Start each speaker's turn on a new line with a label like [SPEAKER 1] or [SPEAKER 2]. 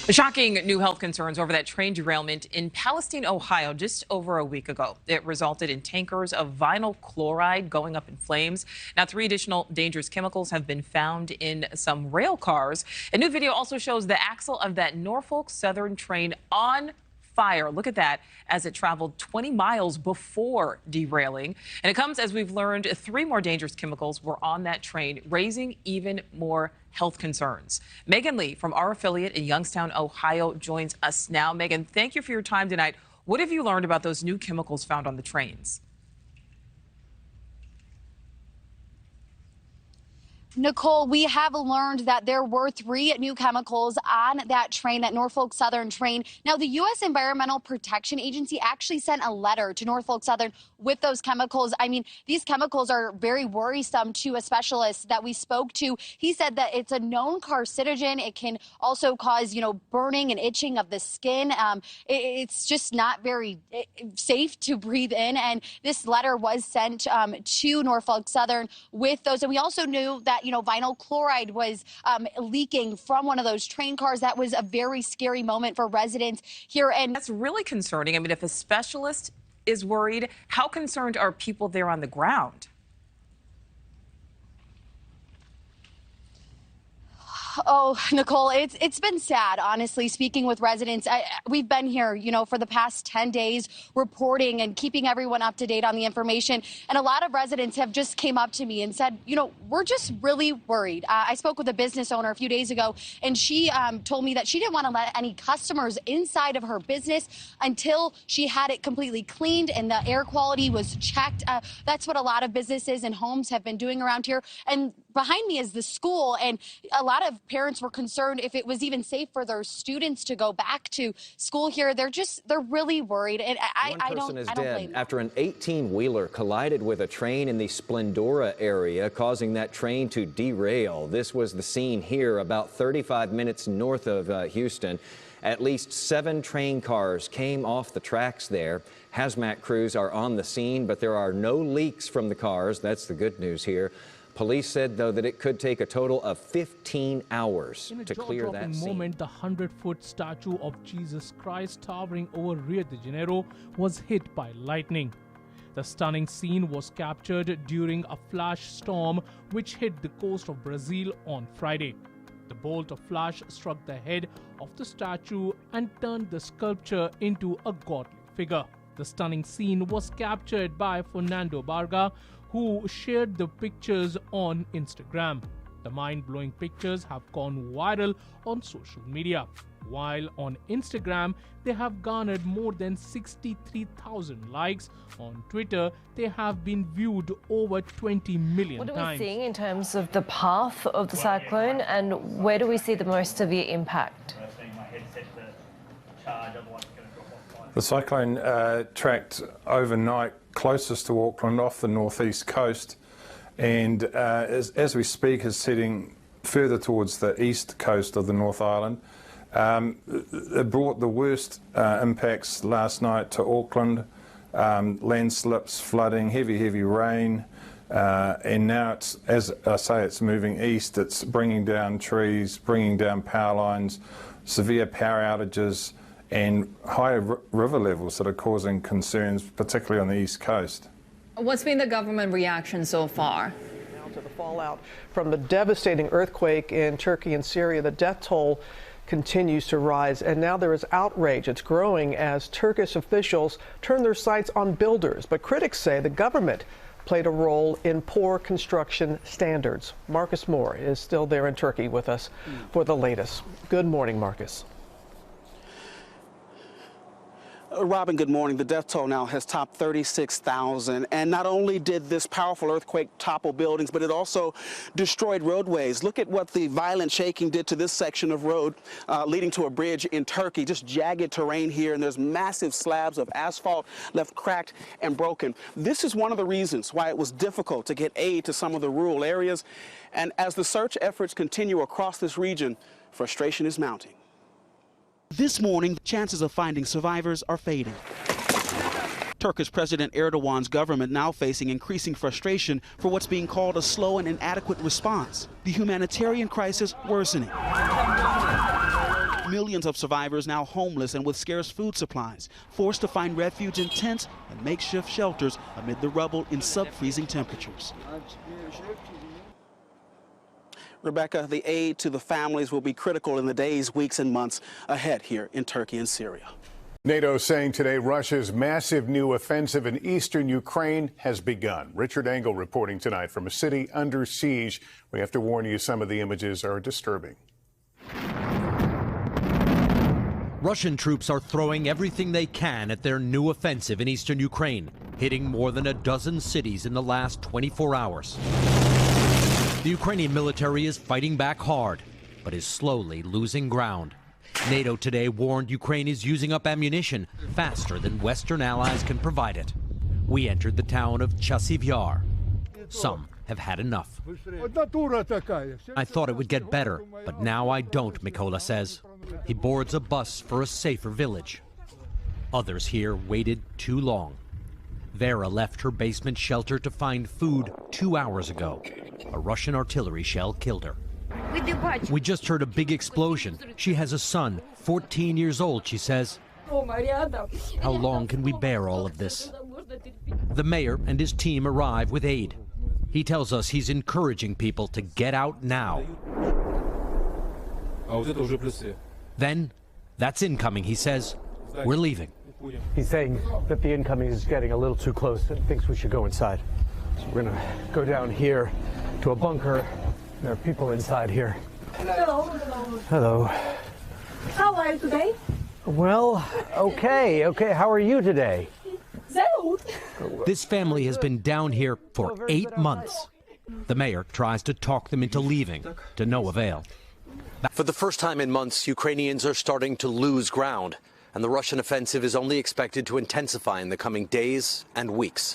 [SPEAKER 1] Shocking new health concerns over that train derailment in Palestine, Ohio, just over a week ago. It resulted in tankers of vinyl chloride going up in flames. Now, 3 additional dangerous chemicals have been found in some rail cars. A new video also shows the axle of that Norfolk Southern train on fire. Look at that as it traveled 20 miles before derailing. And it comes as we've learned 3 more dangerous chemicals were on that train, raising even more health concerns. Megan Lee from our affiliate in Youngstown, Ohio, joins us now. Megan, thank you for your time tonight. What have you learned about those new chemicals found on the trains?
[SPEAKER 2] Nicole, we have learned that there were 3 new chemicals on that train, that Norfolk Southern train. Now, the U.S. Environmental Protection Agency actually sent a letter to Norfolk Southern with those chemicals. I mean, these chemicals are very worrisome to a specialist that we spoke to. He said that it's a known carcinogen. It can also cause, burning and itching of the skin. It's just not very safe to breathe in. And this letter was sent to Norfolk Southern with those. And we also knew that vinyl chloride was leaking from one of those train cars. That was a very scary moment for residents here. And
[SPEAKER 1] that's really concerning. I mean, if a specialist is worried, how concerned are people there on the ground?
[SPEAKER 2] Oh, Nicole, it's been sad, honestly, speaking with residents. We've been here, for the past 10 days reporting and keeping everyone up to date on the information. And a lot of residents have just came up to me and said, we're just really worried. I spoke with a business owner a few days ago, and she told me that she didn't want to let any customers inside of her business until she had it completely cleaned and the air quality was checked. That's what a lot of businesses and homes have been doing around here. And behind me is the school, and a lot of parents were concerned if it was even safe for their students to go back to school here. They're really worried, and I don't blame them.
[SPEAKER 3] After an 18-wheeler collided with a train in the Splendora area, causing that train to derail. This was the scene here about 35 minutes north of Houston. At least 7 train cars came off the tracks there. Hazmat crews are on the scene, but there are no leaks from the cars. That's the good news here. Police said, though, that it could take a total of 15 hours to clear that scene.
[SPEAKER 4] Moment, the 100-foot statue of Jesus Christ towering over Rio de Janeiro was hit by lightning. The stunning scene was captured during a flash storm which hit the coast of Brazil on Friday. The bolt of flash struck the head of the statue and turned the sculpture into a godly figure. The stunning scene was captured by Fernando Barga, who shared the pictures on Instagram. The mind-blowing pictures have gone viral on social media. While on Instagram, they have garnered more than 63,000 likes. On Twitter, they have been viewed over 20 million times.
[SPEAKER 5] What are we seeing in terms of the path of the cyclone, and where do we see the most severe impact?
[SPEAKER 6] The cyclone tracked overnight closest to Auckland off the northeast coast, and as we speak is heading further towards the east coast of the North Island. It brought the worst impacts last night to Auckland, landslips, flooding, heavy rain, and now it's, as I say, it's moving east. It's bringing down trees, bringing down power lines, severe power outages, and higher river levels that are causing concerns, particularly on the east coast.
[SPEAKER 7] What's been the government reaction so far?
[SPEAKER 8] Now to the fallout from the devastating earthquake in Turkey and Syria, the death toll continues to rise, and now there is outrage. It's growing as Turkish officials turn their sights on builders, but critics say the government played a role in poor construction standards. Marcus Moore is still there in Turkey with us for the latest. Good morning, Marcus.
[SPEAKER 9] Robin, good morning. The death toll now has topped 36,000. And not only did this powerful earthquake topple buildings, but it also destroyed roadways. Look at what the violent shaking did to this section of road leading to a bridge in Turkey. Just jagged terrain here, and there's massive slabs of asphalt left cracked and broken. This is one of the reasons why it was difficult to get aid to some of the rural areas. And as the search efforts continue across this region, frustration is mounting. This morning, the chances of finding survivors are fading. Turkish President Erdogan's government now facing increasing frustration for what's being called a slow and inadequate response. The humanitarian crisis worsening. millions of survivors now homeless and with scarce food supplies, forced to find refuge in tents and makeshift shelters amid the rubble in sub-freezing temperatures. Rebecca, the aid to the families will be critical in the days, weeks, and months ahead here in Turkey and Syria.
[SPEAKER 10] NATO saying today Russia's massive new offensive in eastern Ukraine has begun. Richard Engel reporting tonight from a city under siege. We have to warn you, some of the images are disturbing.
[SPEAKER 11] Russian troops are throwing everything they can at their new offensive in eastern Ukraine, hitting more than a dozen cities in the last 24 hours. The Ukrainian military is fighting back hard, but is slowly losing ground. NATO today warned Ukraine is using up ammunition faster than Western allies can provide it. We entered the town of Chasiv Yar. Some have had enough. I thought it would get better, but now I don't, Mikola says. He boards a bus for a safer village. Others here waited too long. Vera left her basement shelter to find food 2 hours ago. A Russian artillery shell killed her. We just heard a big explosion. She has a son, 14 years old, she says. How long can we bear all of this? The mayor and his team arrive with aid. He tells us he's encouraging people to get out now. Then, that's incoming, he says. We're leaving.
[SPEAKER 12] He's saying that the incoming is getting a little too close and thinks we should go inside. So we're gonna go down here to a bunker. There are people inside here.
[SPEAKER 13] Hello.
[SPEAKER 12] Hello.
[SPEAKER 13] How are you today?
[SPEAKER 12] Well, okay. How are you today?
[SPEAKER 11] This family has been down here for 8 months. The mayor tries to talk them into leaving, to no avail.
[SPEAKER 14] For the first time in months, Ukrainians are starting to lose ground, and the Russian offensive is only expected to intensify in the coming days and weeks.